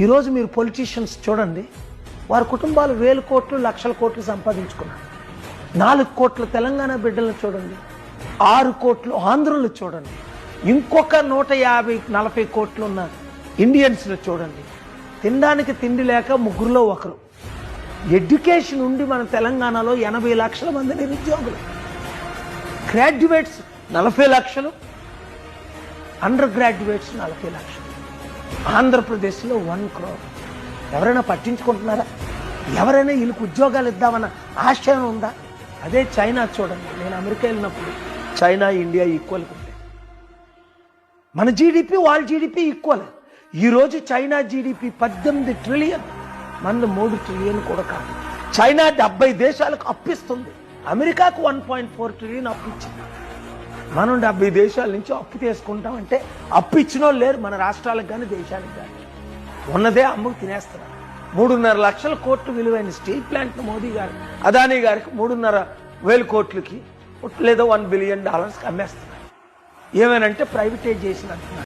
ఈరోజు మీరు పొలిటీషియన్స్ చూడండి, వారి కుటుంబాలు వేల కోట్లు లక్షల కోట్లు సంపాదించుకున్నారు. 4 కోట్ల తెలంగాణ బిడ్డలను చూడండి, 6 కోట్లు ఆంధ్రులు చూడండి, ఇంకొక 150-40 కోట్లు ఉన్న ఇండియన్స్ను చూడండి. తినడానికి తిండి లేక ముగ్గురులో ఒకరు. ఎడ్యుకేషన్ ఉండి మన తెలంగాణలో 80 లక్షల మంది నిరుద్యోగులు, గ్రాడ్యుయేట్స్ 40 లక్షలు, అండర్ గ్రాడ్యుయేట్స్ 40 లక్షలు. ఆంధ్రప్రదేశ్లో 1 crore. ఎవరైనా పట్టించుకుంటున్నారా? ఎవరైనా వీళ్ళకి ఉద్యోగాలు ఇద్దామన్న ఆశయం ఉందా? అదే చైనా చూడండి. నేను అమెరికా వెళ్ళినప్పుడు చైనా ఇండియా ఈక్వల్గా ఉంది. మన జీడిపి వాళ్ళ జీడిపి ఈక్వల్. ఈరోజు చైనా జీడిపి 18 ట్రిలియన్, మనది 3 ట్రిలియన్ కూడా కాదు. చైనా 70 దేశాలకు అప్పిస్తుంది, అమెరికాకు 1.4 ట్రిలియన్ అప్పు ఇచ్చింది. మనం 70 దేశాల నుంచి అప్పు తీసుకుంటామంటే అప్పు ఇచ్చిన వాళ్ళు లేరు మన రాష్ట్రాలకు కానీ దేశాలకు కానీ. ఉన్నదే అమ్ముకు తినేస్తున్నారు. 3.5 లక్షల కోట్లు విలువైన స్టీల్ ప్లాంట్ మోదీ గారు, అదానీ గారికి 3.5 కోట్లకి లేదా $1 బిలియన్ అమ్మేస్తున్నారు. ఏమేనంటే ప్రైవేటైజ్ చేసినట్టున్నారు.